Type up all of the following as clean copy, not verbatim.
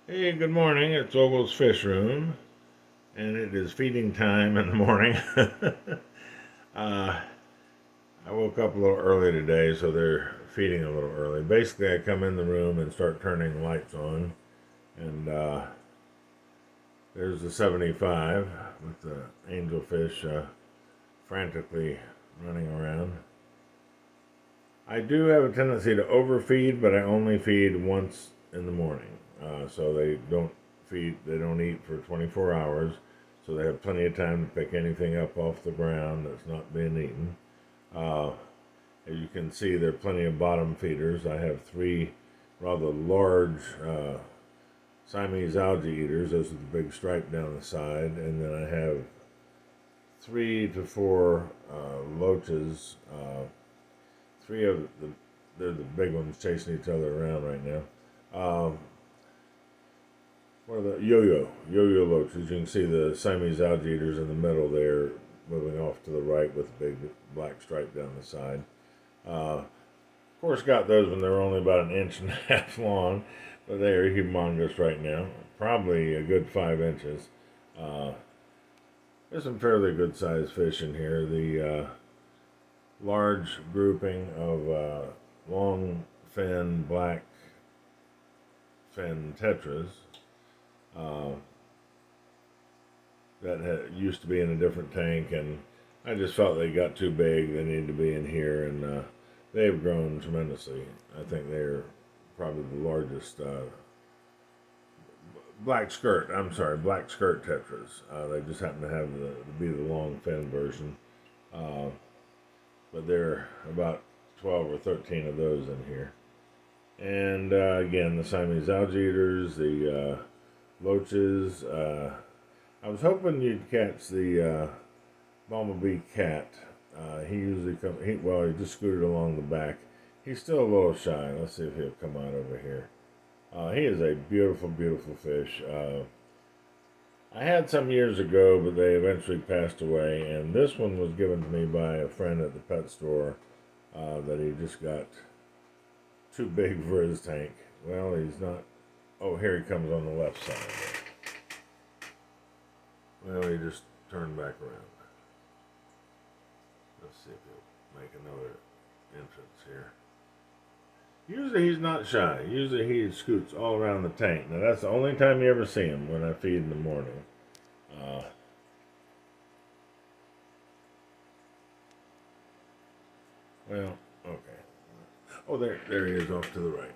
Hey, good morning. It's Ogle's Fish Room, and it is feeding time in the morning. uh, I woke up a little early today, so they're feeding a little early. Basically, I come in the room and start turning lights on, and there's the 75 with the angelfish frantically running around. I do have a tendency to overfeed, but I only feed once in the morning. So they don't eat for 24 hours. So they have plenty of time to pick anything up off the ground that's not being eaten. Uh, as you can see, there are plenty of bottom feeders. I have three rather large Siamese algae eaters. Those are the big stripe down the side. And then I have three to four loaches. Three of they're the big ones chasing each other around right now. What are the yo-yo loaches? You can see the Siamese algae eaters in the middle there, moving off to the right with a big black stripe down the side. Of course, got those when they're only about an inch and a half long, but they are humongous right now. Probably a good 5 inches. Uh, there's some fairly good sized fish in here. The large grouping of long fin black fin tetras uh, that used to be in a different tank, and I just felt they got too big. They needed to be in here, and they've grown tremendously. I think they're probably the largest black skirt. I'm sorry, black skirt tetras. They just happen to have the long fin version, uh, but there are about 12 or 13 of those in here. And again, the Siamese algae eaters, the loaches. I was hoping you'd catch the bumblebee cat. He usually comes. He just scooted along the back. He's still a little shy. Let's see if he'll come out over here. He is a beautiful, beautiful fish. I had some years ago, but they eventually passed away. And this one was given to me by a friend at the pet store that he just got too big for his tank. Well, he's not. Oh, here he comes on the left side. Well, he just turned back around. Let's see if he'll make another entrance here. Usually he's not shy. Usually he scoots all around the tank. Now that's the only time you ever see him, when I feed in the morning. Uh, well, okay. Oh, there he is off to the right.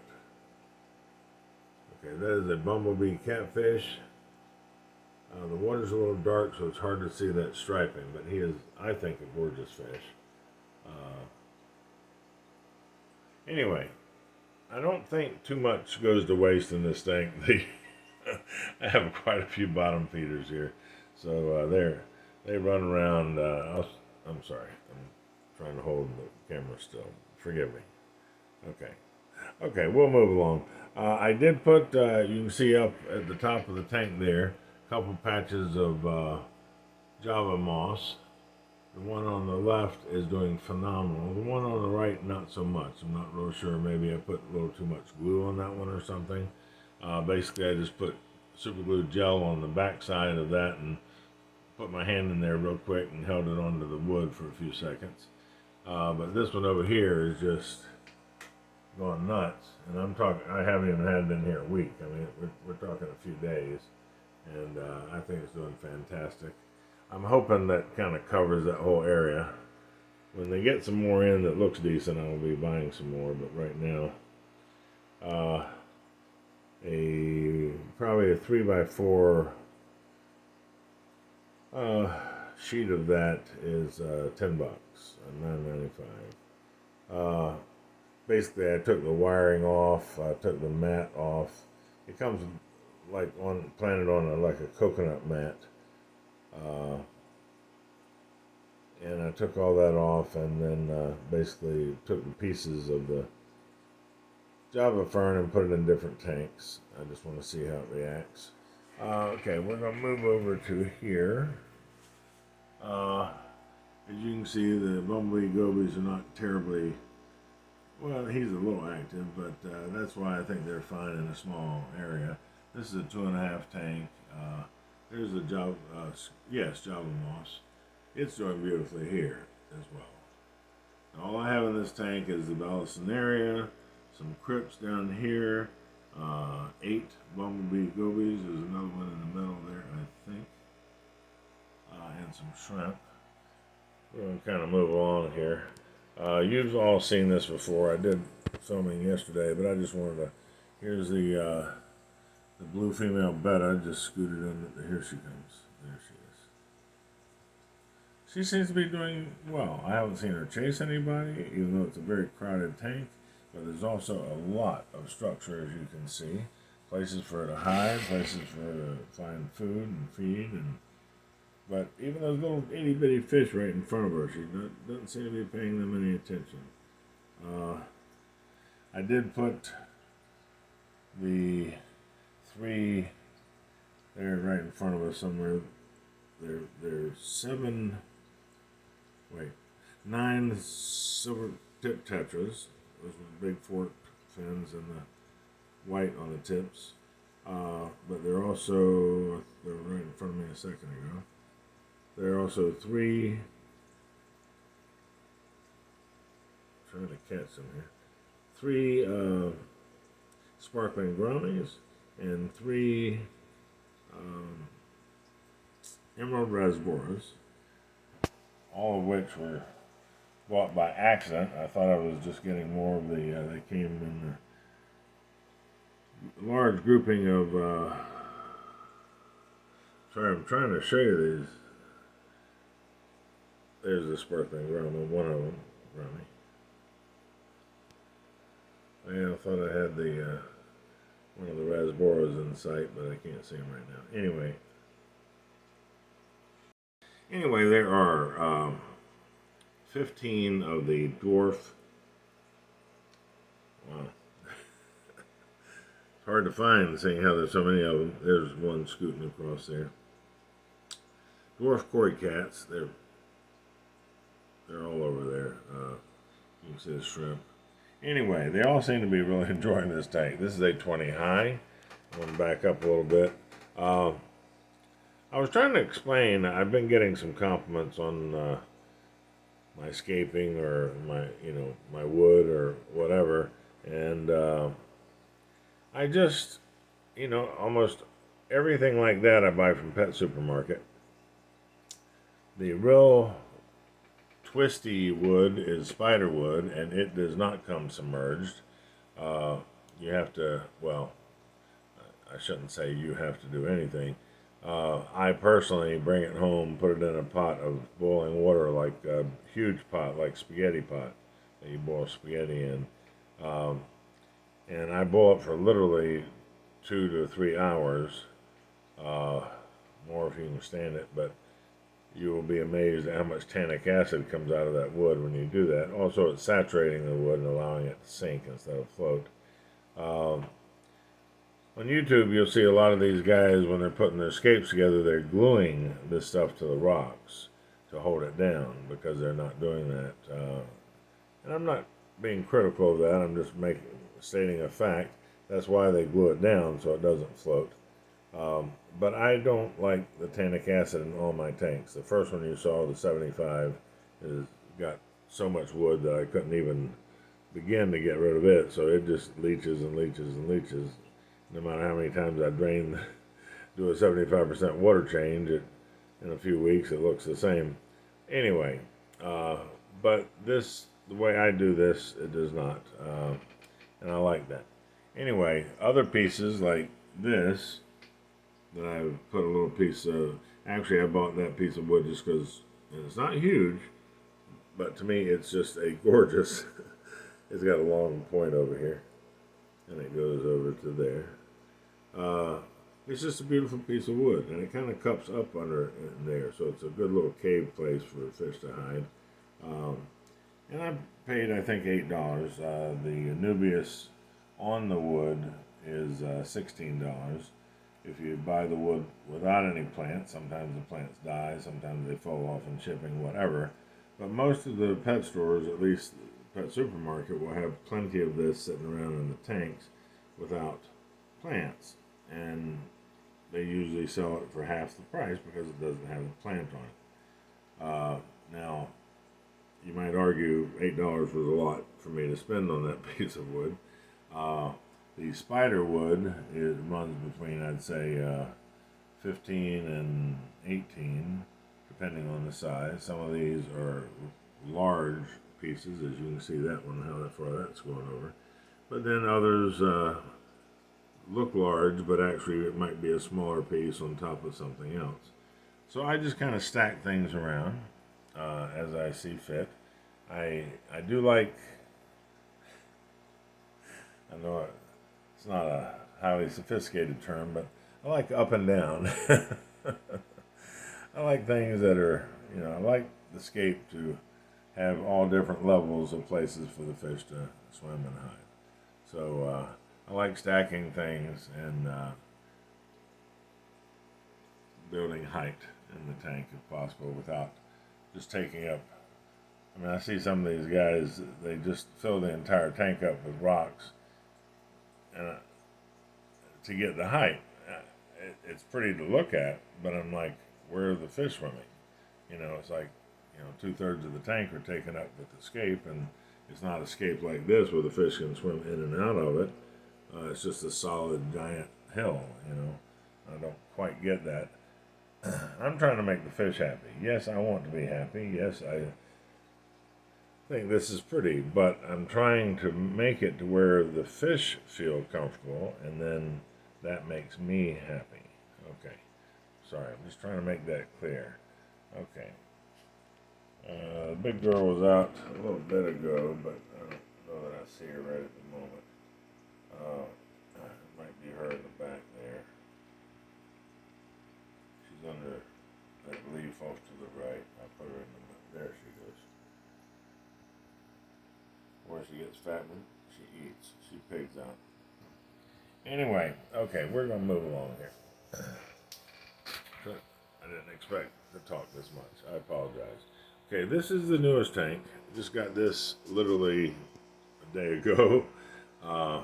Okay, that is a bumblebee catfish. The water's a little dark, so it's hard to see that striping, but he is, I think, a gorgeous fish. Uh, anyway, I don't think too much goes to waste in this tank. I have quite a few bottom feeders here, so they run around. I'm sorry, I'm trying to hold the camera still. Forgive me. Okay, okay, we'll move along. I did put, you can see up at the top of the tank there, a couple patches of Java moss. The one on the left is doing phenomenal. The one on the right, not so much. I'm not real sure. Maybe I put a little too much glue on that one or something. Basically, I just put super glue gel on the back side of that and put my hand in there real quick and held it onto the wood for a few seconds. But this one over here is just going nuts. And I'm talking, I haven't even had it in here a week. I mean, we're talking a few days. And I think it's doing fantastic. I'm hoping that kind of covers that whole area. When they get some more in that looks decent, I'll be buying some more. But right now, uh, probably a 3x4 sheet of that is $10, $9.95. Basically, I took the wiring off. I took the mat off. It comes like planted on like a coconut mat. And I took all that off, and then basically took the pieces of the Java fern and put it in different tanks. I just want to see how it reacts. Okay, we're going to move over to here. As you can see, the bumblebee gobies are not terribly, well, he's a little active, but that's why I think they're fine in a small area. This is a 2.5 tank. Here's the Java, yes, Java moss. It's doing beautifully here as well. Now, all I have in this tank is the Balsinaria, some crypts down here, 8 bumblebee gobies. There's another one in the middle there, I think, and some shrimp. We're going to kind of move along here. You've all seen this before. I did filming yesterday, but I just wanted to. Here's the blue female betta just scooted in. Here she comes. There she is. She seems to be doing well. I haven't seen her chase anybody, even though it's a very crowded tank. But there's also a lot of structure, as you can see. Places for her to hide, places for her to find food and feed. But even those little itty bitty fish right in front of her, she doesn't seem to be paying them any attention. I did put the 3 there right in front of us somewhere. There's 9 silver tip tetras. Those with big forked fins and the white on the tips. But they're right in front of me a second ago. There are also 3, trying to catch them here, 3 sparkling brownies and 3 emerald rasboras, all of which were bought by accident. I thought I was just getting more of they came in a large grouping of, sorry, I'm trying to show you these. There's the sparkling brownie, one of them, brownie. I thought I had the one of the rasboras in sight, but I can't see them right now. Anyway, there are 15 of the dwarf. Wow. It's hard to find, seeing how there's so many of them. There's one scooting across there. Dwarf koi cats. They're all over there. You can see the shrimp. Anyway, they all seem to be really enjoying this tank. This is a 20 high. I'm going to back up a little bit. I was trying to explain, I've been getting some compliments on my scaping or my wood or whatever. And I just, almost everything like that I buy from Pet Supermarket. The real twisty wood is spider wood, and it does not come submerged. You have to, well, I shouldn't say you have to do anything. I personally bring it home, put it in a pot of boiling water, like a huge pot, like spaghetti pot that you boil spaghetti in. And I boil it for literally 2 to 3 hours, more if you can stand it, but you will be amazed at how much tannic acid comes out of that wood when you do that. Also, it's saturating the wood and allowing it to sink instead of float. On YouTube, you'll see a lot of these guys, when they're putting their scapes together, they're gluing this stuff to the rocks to hold it down, because they're not doing that. And I'm not being critical of that. I'm just stating a fact. That's why they glue it down, so it doesn't float. But I don't like the tannic acid in all my tanks. The first one you saw, the 75, has got so much wood that I couldn't even begin to get rid of it. So it just leaches and leaches and leaches. No matter how many times I do a 75% water change, in a few weeks it looks the same. Anyway, but the way I do this, it does not. And I like that. Anyway, other pieces like this, that I've put a little piece of, actually I bought that piece of wood just because, and it's not huge, but to me it's just a gorgeous, it's got a long point over here, and it goes over to there. It's just a beautiful piece of wood, and it kind of cups up under in there, so it's a good little cave place for fish to hide. And I paid, I think, $8. The Nubius on the wood is $16. If you buy the wood without any plants, sometimes the plants die, sometimes they fall off in shipping, whatever. But most of the pet stores, at least Pet Supermarket, will have plenty of this sitting around in the tanks without plants. and they usually sell it for half the price because it doesn't have a plant on it. Now, you might argue $8 was a lot for me to spend on that piece of wood. Uh, the spider wood runs between, I'd say, 15 and 18, depending on the size. Some of these are large pieces, as you can see that one, how far that's going over. But then others look large, but actually it might be a smaller piece on top of something else. So I just kind of stack things around as I see fit. I do like, I know it's not a highly sophisticated term, but I like up and down. I like things that are, I like the scape to have all different levels of places for the fish to swim and hide. So I like stacking things and building height in the tank if possible without just taking up. I mean, I see some of these guys, they just fill the entire tank up with rocks and to get the height. It's pretty to look at, but I'm like, where are the fish swimming? It's like, 2/3 of the tank are taken up with the scape, and it's not a scape like this where the fish can swim in and out of it. It's just a solid giant hill, I don't quite get that. I'm trying to make the fish happy. Yes, I want to be happy. Yes, I think this is pretty, but I'm trying to make it to where the fish feel comfortable, and then that makes me happy. Okay. Sorry, I'm just trying to make that clear. Okay. The big girl was out a little bit ago, but I don't know that I see her right at the moment. It might be her in the back there. She's under that leaf off to the right. I put her in the middle. There she goes. Where she gets fattened, she eats. She pigs out. Anyway, okay, we're going to move along here. I didn't expect to talk this much. I apologize. Okay, this is the newest tank. Just got this literally a day ago. I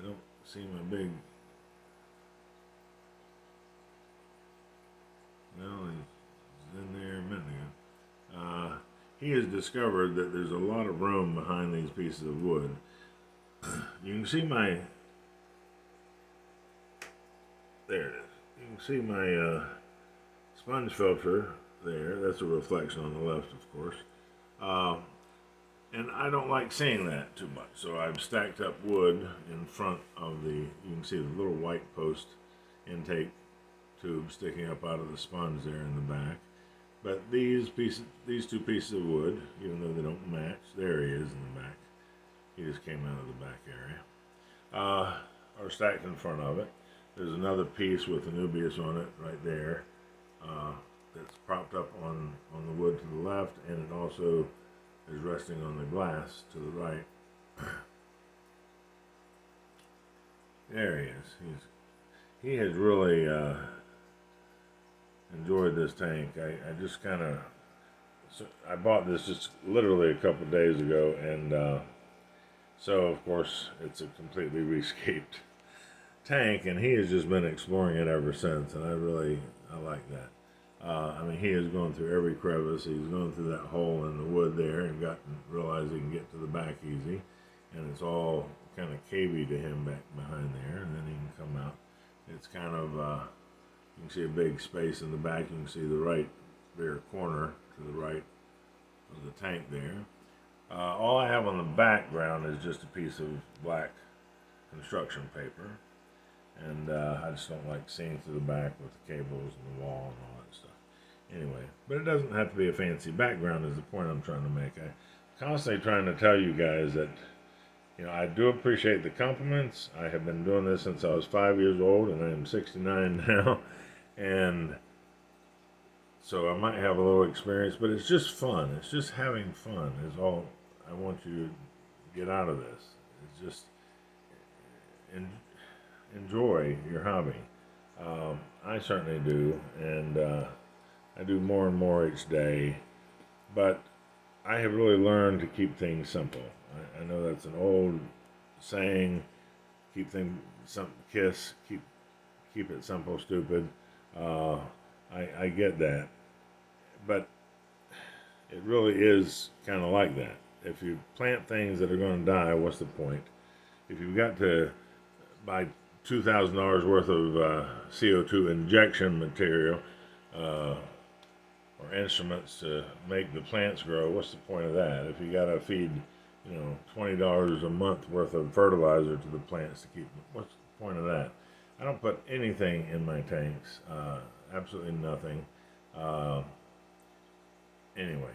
don't see my big. No, he's in there a minute ago. He has discovered that there's a lot of room behind these pieces of wood. You can see my. There it is. You can see my sponge filter there. That's a reflection on the left, of course. And I don't like seeing that too much. So I've stacked up wood in front of you can see the little white post intake tube sticking up out of the sponge there in the back. But these two pieces of wood, even though they don't match, there he is in the back. He just came out of the back area. Are stacked in front of it. There's another piece with Anubias on it right there that's propped up on the wood to the left, and it also is resting on the glass to the right. There he is. He has really enjoyed this tank. I just kind of, I bought this just literally a couple of days ago, and so of course it's a completely rescaped tank, and he has just been exploring it ever since, and I like that. I mean, he has gone through every crevice. He's gone through that hole in the wood there and realized he can get to the back easy, and it's all kind of cavey to him back behind there, and then he can come out. It's kind of you can see a big space in the back. You can see the right rear corner to the right of the tank there. All I have on the background is just a piece of black construction paper, and I just don't like seeing through the back with the cables and the wall and all that stuff. Anyway, but it doesn't have to be a fancy background is the point I'm trying to make. I'm constantly trying to tell you guys that, I do appreciate the compliments. I have been doing this since I was 5 years old, and I am 69 now, and so I might have a little experience, but it's just fun. It's just having fun is all I want you to get out of this. It's just enjoy your hobby. I certainly do, and I do more and more each day, but I have really learned to keep things simple. I know that's an old saying, keep things keep it simple, stupid. Uh, I get that, but it really is kind of like that. If you plant things that are going to die, what's the point? If you've got to buy $2,000 worth of CO2 injection material uh, or instruments to make the plants grow, what's the point of that? If you got to feed, $20 a month worth of fertilizer to the plants to keep them, what's the point of that? I don't put anything in my tanks, absolutely nothing. Uh, anyway,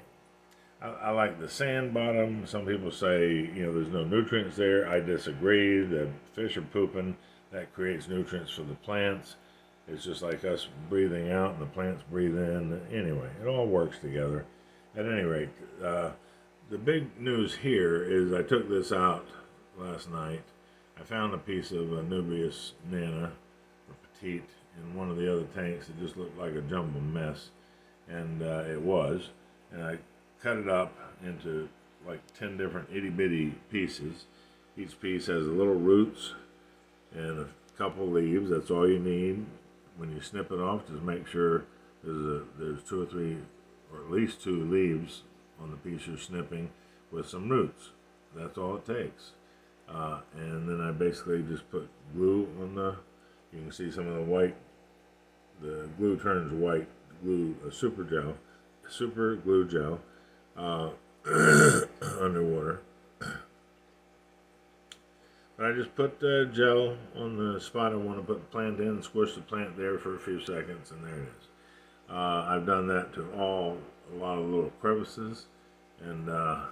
I like the sand bottom. Some people say, there's no nutrients there. I disagree. The fish are pooping. That creates nutrients for the plants. It's just like us breathing out and the plants breathe in. Anyway, it all works together. At any rate, the big news here is I took this out last night. I found a piece of Anubias nana, or petite, in one of the other tanks. It just looked like a jumbled mess, and it was. And I cut it up into like 10 different itty-bitty pieces. Each piece has little roots and a couple leaves. That's all you need. When you snip it off, just make sure there's 2 or 3, or at least 2 leaves on the piece you're snipping with some roots. That's all it takes. And then I basically just put glue on you can see some of the glue turns white, super glue gel, underwater. But I just put gel on the spot I want to put the plant in and squish the plant there for a few seconds, and there it is. I've done that to a lot of little crevices, and I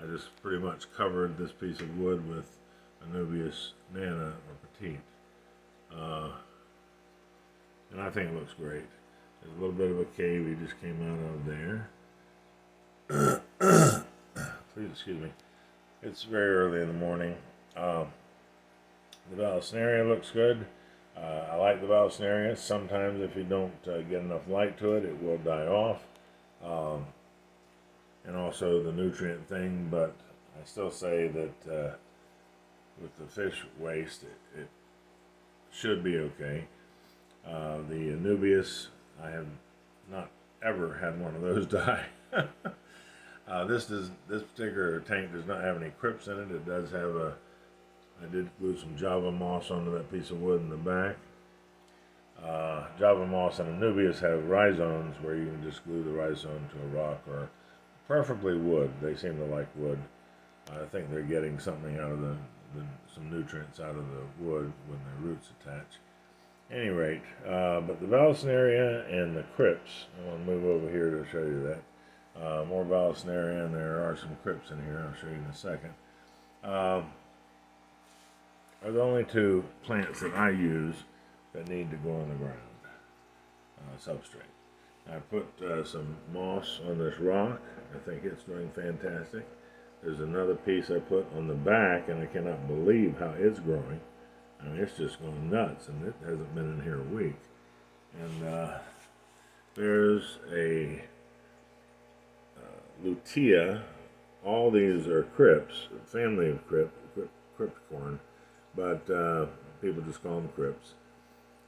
just pretty much covered this piece of wood with Anubias nana or petite. And I think it looks great. There's a little bit of a cave he just came out of there. Please excuse me. It's very early in the morning. The Vallisneria looks good. I like the Vallisneria. Sometimes if you don't get enough light to it, it will die off. And also the nutrient thing, but I still say that with the fish waste, it should be okay. The Anubias, I have not ever had one of those die. This particular tank does not have any crypts in it. It does have I did glue some Java moss onto that piece of wood in the back. Java moss and Anubias have rhizomes where you can just glue the rhizome to a rock, or preferably wood. They seem to like wood. I think they're getting something out of some nutrients out of the wood when the roots attach. Any rate, but the Vallisneria and the crypts, I want to move over here to show you that. More Vallisneria, and there are some crypts in here. I'll show you in a second. Are the only 2 plants that I use that need to go on the ground substrate. I put some moss on this rock. I think it's doing fantastic. There's another piece I put on the back, and I cannot believe how it's growing. I mean, it's just going nuts, and it hasn't been in here a week. And there's a lutea. All these are crypts, family of cryptocorn, but people just call them crypts.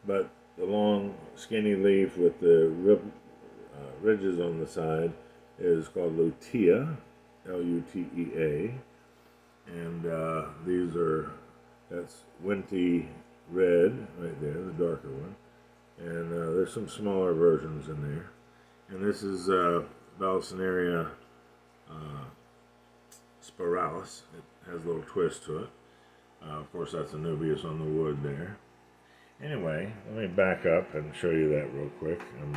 But the long, skinny leaf with the ridges on the side is called lutea, Lutea, and that's Winty Red right there, the darker one, and there's some smaller versions in there, and this is Vallisneria spiralis. It has a little twist to it. Of course, that's Anubias on the wood there. Anyway, let me back up and show you that real quick. I'm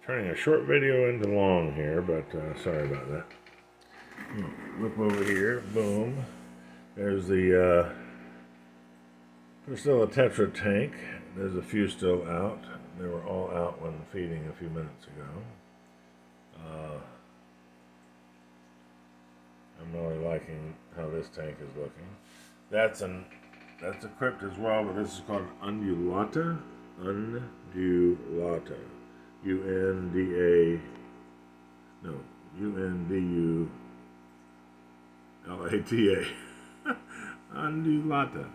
turning a short video into long here, but sorry about that. Flip over here, boom. There's there's still a Tetra tank. There's a few still out. They were all out when feeding a few minutes ago. I'm really liking how this tank is looking. That's a crypt as well, but this is called undulata. Undulata. Undulata. Undulata.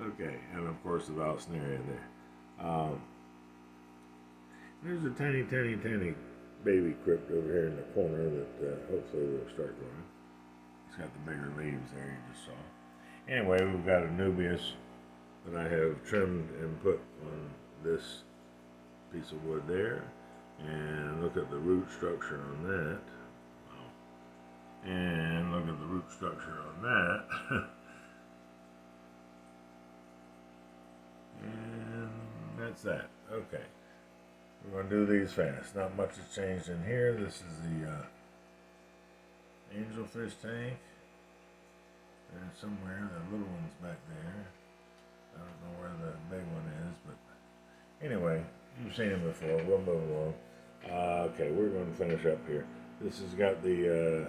Okay, and of course the Valsneria there. There's a tiny baby crypt over here in the corner that hopefully will start growing. It's got the bigger leaves there you just saw. Anyway, we've got a Nubius that I have trimmed and put on this piece of wood there. And look at the root structure on that. Wow. And look at the root structure on that. And that's that. Okay. We're going to do these fast. Not much has changed in here. This is the angelfish tank. There's somewhere. The little one's back there. I don't know where the big one is, but anyway, you've seen him before. We'll move along. Okay, we're going to finish up here. This has got the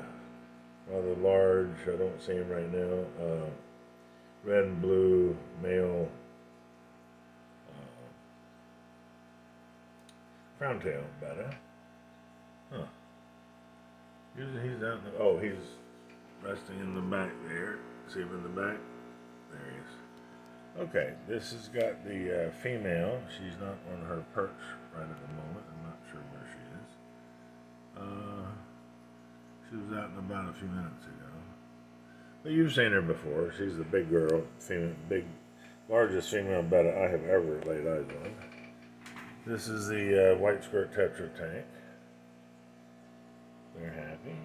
rather large, I don't see him right now, red and blue male crown tail betta. Huh. Usually he's out in the, oh, he's resting in the back there. See him in the back? There he is. Okay, this has got the female. She's not on her perch right at the moment. I'm not sure where she is. She was out and about a few minutes ago. But you've seen her before. She's the big girl, largest female betta I have ever laid eyes on. This is the white skirt tetra tank. They're happy.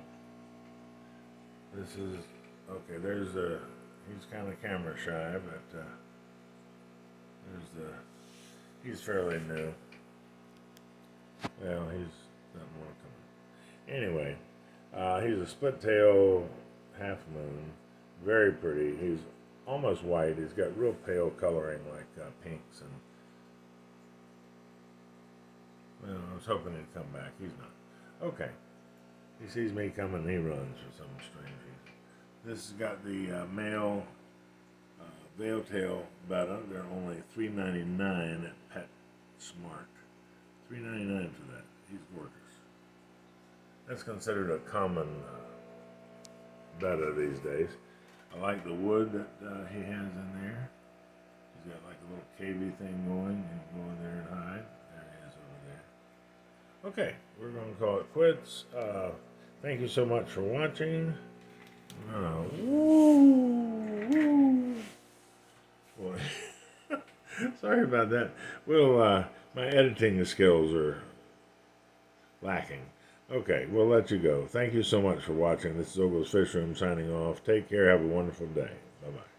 This is, okay, there's a, he's kind of camera shy, but he's fairly new. Well, he's not more coming. Anyway, he's a split tail half moon. Very pretty. He's almost white. He's got real pale coloring like pinks and, well, I was hoping he'd come back. He's not. Okay. He sees me coming and he runs for some strange reason. This has got the male veil-tail betta. They're only $3.99 at PetSmart. $3.99 for that. He's gorgeous. That's considered a common betta these days. I like the wood that he has in there. He's got like a little cavey thing going. You can go in there and hide. There he is over there. Okay, we're going to call it quits. Thank you so much for watching. Boy. Sorry about that. Well, my editing skills are lacking. Okay, we'll let you go. Thank you so much for watching. This is Ogle's Fish Room signing off. Take care. Have a wonderful day. Bye-bye.